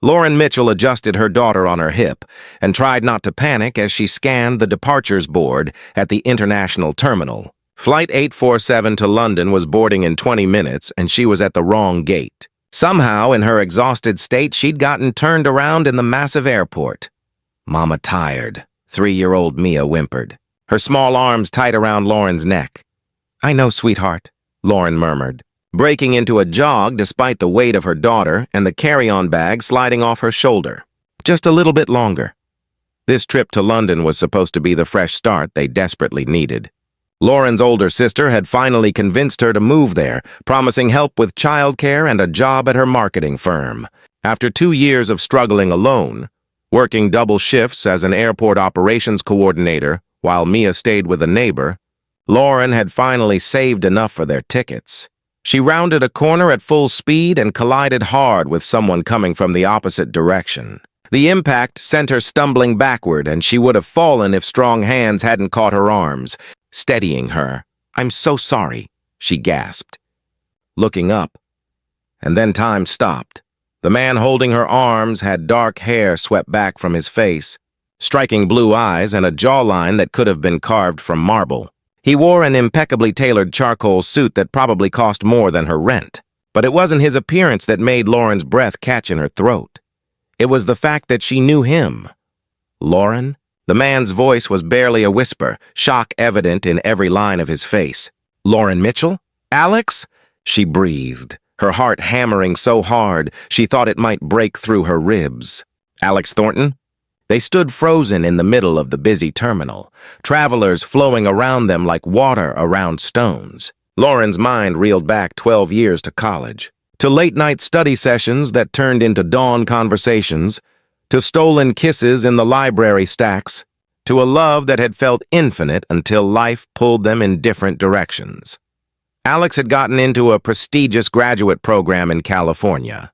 Lauren Mitchell adjusted her daughter on her hip and tried not to panic as she scanned the departures board at the international terminal. Flight 847 to London was boarding in 20 minutes, and she was at the wrong gate. Somehow, in her exhausted state, she'd gotten turned around in the massive airport. "Mama tired," 3-year-old Mia whimpered, her small arms tight around Lauren's neck. "I know, sweetheart," Lauren murmured, breaking into a jog despite the weight of her daughter and the carry-on bag sliding off her shoulder. "Just a little bit longer." This trip to London was supposed to be the fresh start they desperately needed. Lauren's older sister had finally convinced her to move there, promising help with childcare and a job at her marketing firm. After 2 years of struggling alone, working double shifts as an airport operations coordinator while Mia stayed with a neighbor, Lauren had finally saved enough for their tickets. She rounded a corner at full speed and collided hard with someone coming from the opposite direction. The impact sent her stumbling backward, and she would have fallen if strong hands hadn't caught her arms, steadying her. "I'm so sorry," she gasped, looking up. And then time stopped. The man holding her arms had dark hair swept back from his face, striking blue eyes and a jawline that could have been carved from marble. He wore an impeccably tailored charcoal suit that probably cost more than her rent. But it wasn't his appearance that made Lauren's breath catch in her throat. It was the fact that she knew him. Lauren? The man's voice was barely a whisper, shock evident in every line of his face. "Lauren Mitchell? Alex?" she breathed, her heart hammering so hard she thought it might break through her ribs. "Alex Thornton?" They stood frozen in the middle of the busy terminal, travelers flowing around them like water around stones. Lauren's mind reeled back 12 years to college, to late-night study sessions that turned into dawn conversations, to stolen kisses in the library stacks, to a love that had felt infinite until life pulled them in different directions. Alex had gotten into a prestigious graduate program in California.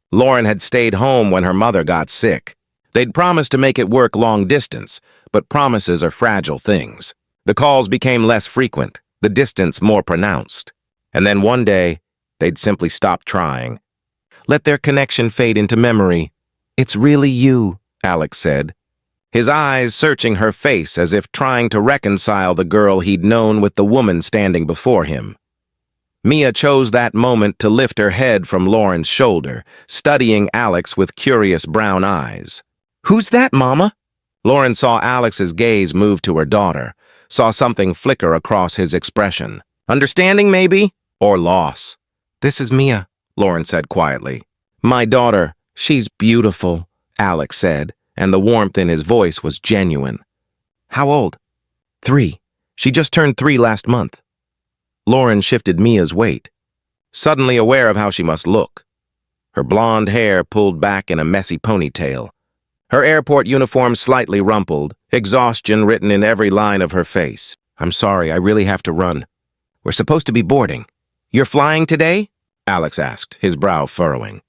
Lauren had stayed home when her mother got sick. They'd promised to make it work long distance, but promises are fragile things. The calls became less frequent, the distance more pronounced. And then one day, they'd simply stop trying. Let their connection fade into memory. "It's really you," Alex said, his eyes searching her face as if trying to reconcile the girl he'd known with the woman standing before him. Mia chose that moment to lift her head from Lauren's shoulder, studying Alex with curious brown eyes. "Who's that, Mama?" Lauren saw Alex's gaze move to her daughter, saw something flicker across his expression. Understanding, maybe? Or loss. "This is Mia," Lauren said quietly. "My daughter, she's beautiful," Alex said, and the warmth in his voice was genuine. "How old?" 3. She just turned 3 last month. Lauren shifted Mia's weight, suddenly aware of how she must look. Her blonde hair pulled back in a messy ponytail. Her airport uniform slightly rumpled, exhaustion written in every line of her face. "I'm sorry, I really have to run. We're supposed to be boarding." "You're flying today?" Alex asked, his brow furrowing.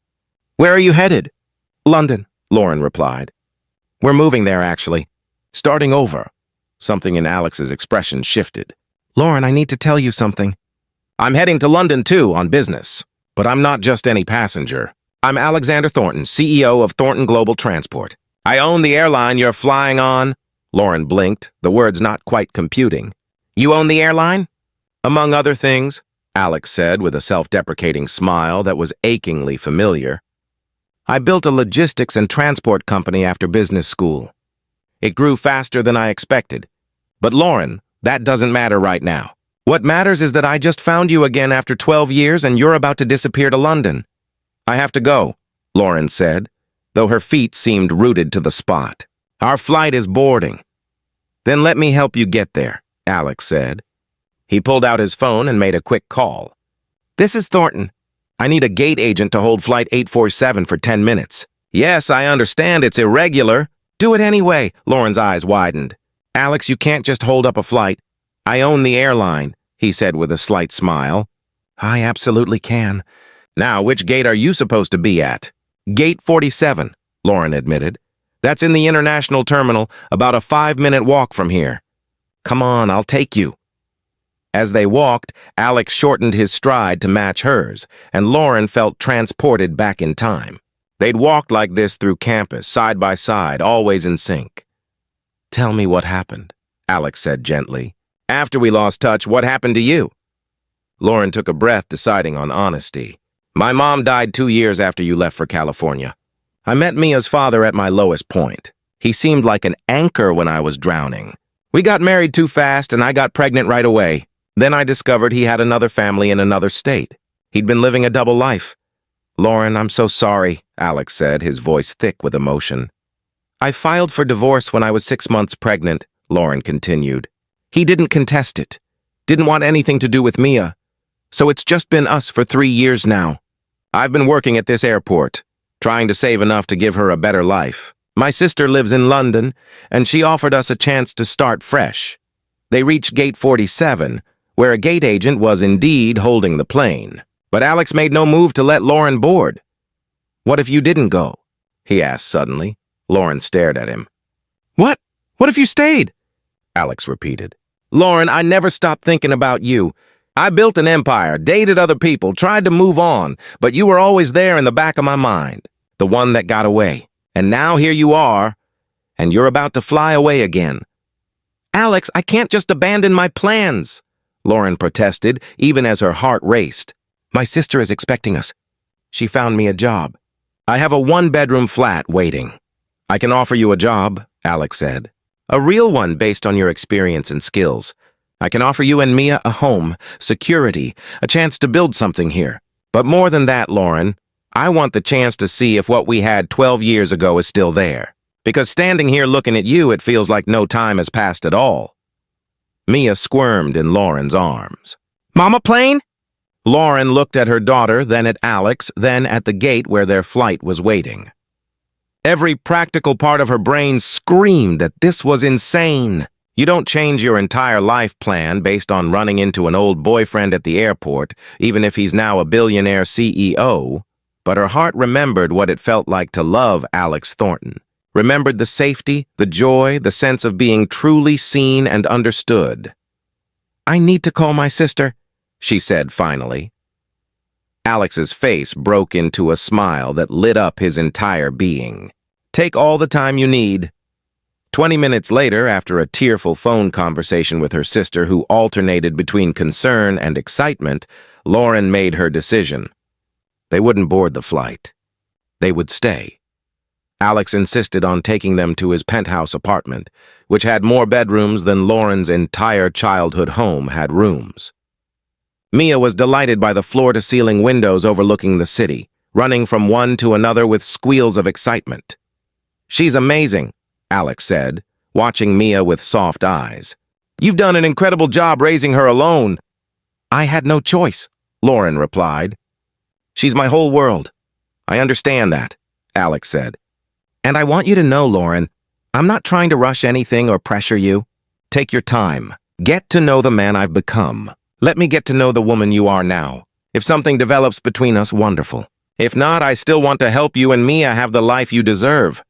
"Where are you headed?" "London," Lauren replied. "We're moving there, actually. Starting over." Something in Alex's expression shifted. "Lauren, I need to tell you something." "I'm heading to London, too, on business. But I'm not just any passenger. I'm Alexander Thornton, CEO of Thornton Global Transport. I own the airline you're flying on." Lauren blinked, the words not quite computing. "You own the airline?" "Among other things," Alex said with a self-deprecating smile that was achingly familiar. "I built a logistics and transport company after business school. It grew faster than I expected. But Lauren, that doesn't matter right now. What matters is that I just found you again after 12 years and you're about to disappear to London." "I have to go," Lauren said, though her feet seemed rooted to the spot. "Our flight is boarding." "Then let me help you get there," Alex said. He pulled out his phone and made a quick call. "This is Thornton. I need a gate agent to hold flight 847 for 10 minutes. "Yes, I understand it's irregular." "Do it anyway," Lauren's eyes widened. "Alex, you can't just hold up a flight. I own the airline," he said with a slight smile. "I absolutely can." "Now, which gate are you supposed to be at?" "Gate 47, Lauren admitted. "That's in the international terminal, about a 5-minute walk from here." "Come on, I'll take you." As they walked, Alex shortened his stride to match hers, and Lauren felt transported back in time. They'd walked like this through campus, side by side, always in sync. "Tell me what happened," Alex said gently. "After we lost touch, what happened to you?" Lauren took a breath, deciding on honesty. "My mom died 2 years after you left for California. I met Mia's father at my lowest point. He seemed like an anchor when I was drowning. We got married too fast, and I got pregnant right away. Then I discovered he had another family in another state. He'd been living a double life." "Lauren, I'm so sorry," Alex said, his voice thick with emotion. "I filed for divorce when I was 6 months pregnant," Lauren continued. "He didn't contest it. Didn't want anything to do with Mia. So it's just been us for 3 years now. I've been working at this airport, trying to save enough to give her a better life. My sister lives in London, and she offered us a chance to start fresh. They reached Gate 47, where a gate agent was indeed holding the plane. But Alex made no move to let Lauren board. "What if you didn't go?" he asked suddenly. Lauren stared at him. "What? What if you stayed?" Alex repeated. "Lauren, I never stopped thinking about you. I built an empire, dated other people, tried to move on, but you were always there in the back of my mind, the one that got away. And now here you are, and you're about to fly away again." "Alex, I can't just abandon my plans," Lauren protested, even as her heart raced. "My sister is expecting us. She found me a job. I have a 1-bedroom flat waiting." "I can offer you a job," Alex said. "A real one based on your experience and skills. I can offer you and Mia a home, security, a chance to build something here. But more than that, Lauren, I want the chance to see if what we had 12 years ago is still there. Because standing here looking at you, it feels like no time has passed at all." Mia squirmed in Lauren's arms. "Mama plane?" Lauren looked at her daughter, then at Alex, then at the gate where their flight was waiting. Every practical part of her brain screamed that this was insane. You don't change your entire life plan based on running into an old boyfriend at the airport, even if he's now a billionaire CEO. But her heart remembered what it felt like to love Alex Thornton. Remembered the safety, the joy, the sense of being truly seen and understood. "I need to call my sister," she said finally. Alex's face broke into a smile that lit up his entire being. "Take all the time you need." 20 minutes later, after a tearful phone conversation with her sister who alternated between concern and excitement, Lauren made her decision. They wouldn't board the flight. They would stay. Alex insisted on taking them to his penthouse apartment, which had more bedrooms than Lauren's entire childhood home had rooms. Mia was delighted by the floor-to-ceiling windows overlooking the city, running from one to another with squeals of excitement. "She's amazing," Alex said, watching Mia with soft eyes. "You've done an incredible job raising her alone." "I had no choice," Lauren replied. "She's my whole world. I understand that," Alex said. "And I want you to know, Lauren, I'm not trying to rush anything or pressure you. Take your time. Get to know the man I've become. Let me get to know the woman you are now. If something develops between us, wonderful. If not, I still want to help you and Mia have the life you deserve."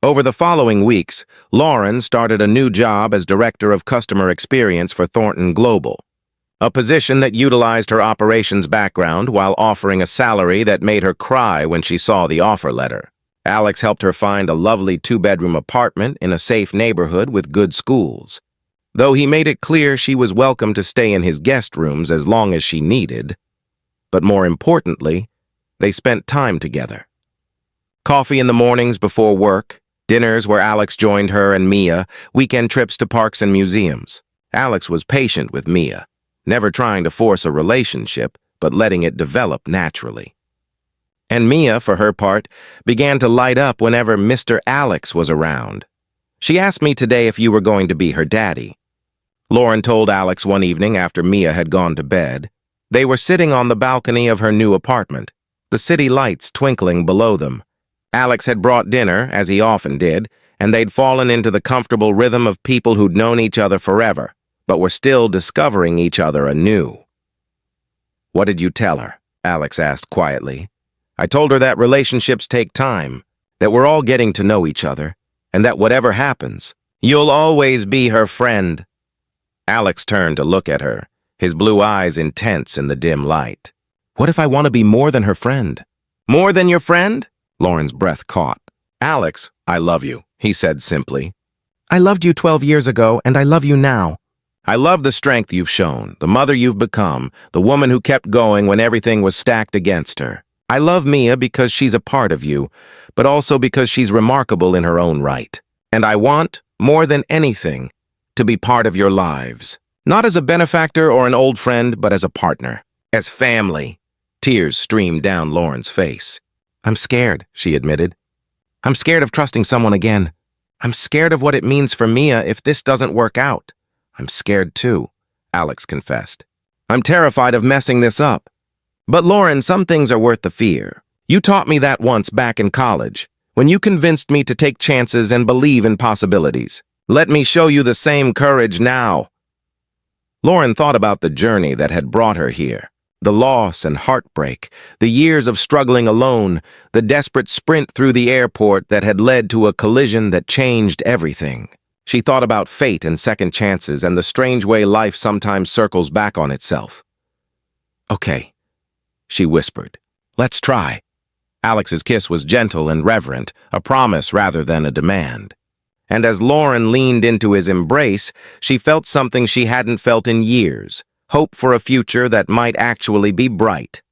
Over the following weeks, Lauren started a new job as Director of Customer Experience for Thornton Global, a position that utilized her operations background while offering a salary that made her cry when she saw the offer letter. Alex helped her find a lovely 2-bedroom apartment in a safe neighborhood with good schools, though he made it clear she was welcome to stay in his guest rooms as long as she needed. But more importantly, they spent time together. Coffee in the mornings before work, dinners where Alex joined her and Mia, weekend trips to parks and museums. Alex was patient with Mia, never trying to force a relationship, but letting it develop naturally. And Mia, for her part, began to light up whenever Mr. Alex was around. "She asked me today if you were going to be her daddy," Lauren told Alex one evening after Mia had gone to bed. They were sitting on the balcony of her new apartment, the city lights twinkling below them. Alex had brought dinner, as he often did, and they'd fallen into the comfortable rhythm of people who'd known each other forever, but were still discovering each other anew. "What did you tell her?" Alex asked quietly. "I told her that relationships take time, that we're all getting to know each other, and that whatever happens, you'll always be her friend." Alex turned to look at her, his blue eyes intense in the dim light. "What if I want to be more than her friend?" "More than your friend?" Lauren's breath caught. Alex, I love you, he said simply. I loved you 12 years ago, and I love you now. I love the strength you've shown, the mother you've become, the woman who kept going when everything was stacked against her. I love Mia because she's a part of you, but also because she's remarkable in her own right. And I want, more than anything, to be part of your lives. Not as a benefactor or an old friend, but as a partner. As family. Tears streamed down Lauren's face. I'm scared, she admitted. I'm scared of trusting someone again. I'm scared of what it means for Mia if this doesn't work out. I'm scared too, Alex confessed. I'm terrified of messing this up. But Lauren, some things are worth the fear. You taught me that once back in college, when you convinced me to take chances and believe in possibilities. Let me show you the same courage now. Lauren thought about the journey that had brought her here. The loss and heartbreak, the years of struggling alone, the desperate sprint through the airport that had led to a collision that changed everything. She thought about fate and second chances and the strange way life sometimes circles back on itself. Okay, she whispered. Let's try. Alex's kiss was gentle and reverent, a promise rather than a demand. And as Lauren leaned into his embrace, she felt something she hadn't felt in years. Hope for a future that might actually be bright.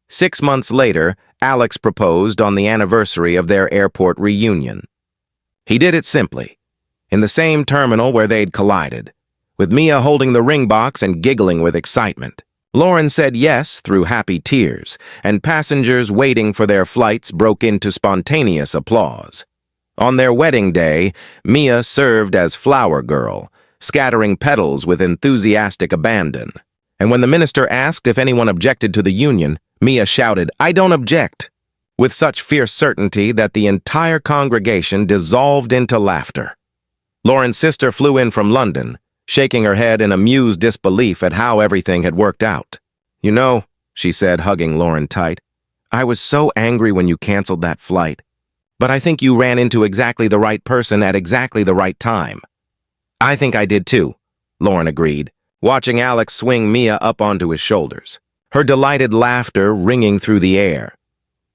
6 months later, Alex proposed on the anniversary of their airport reunion. He did it simply, in the same terminal where they'd collided, with Mia holding the ring box and giggling with excitement. Lauren said yes through happy tears, and passengers waiting for their flights broke into spontaneous applause. On their wedding day, Mia served as flower girl, scattering petals with enthusiastic abandon. And when the minister asked if anyone objected to the union, Mia shouted, "I don't object," with such fierce certainty that the entire congregation dissolved into laughter. Lauren's sister flew in from London, shaking her head in amused disbelief at how everything had worked out. You know, she said, hugging Lauren tight, I was so angry when you canceled that flight. But I think you ran into exactly the right person at exactly the right time. I think I did too, Lauren agreed, watching Alex swing Mia up onto his shoulders, her delighted laughter ringing through the air.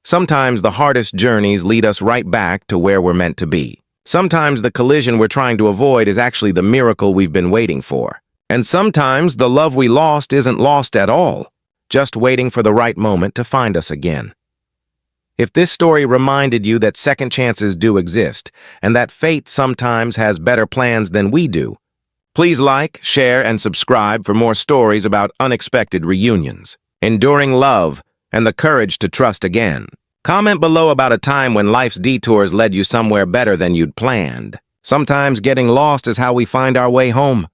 Sometimes the hardest journeys lead us right back to where we're meant to be. Sometimes the collision we're trying to avoid is actually the miracle we've been waiting for. And sometimes the love we lost isn't lost at all, just waiting for the right moment to find us again. If this story reminded you that second chances do exist, and that fate sometimes has better plans than we do, please like, share, and subscribe for more stories about unexpected reunions, enduring love, and the courage to trust again. Comment below about a time when life's detours led you somewhere better than you'd planned. Sometimes getting lost is how we find our way home.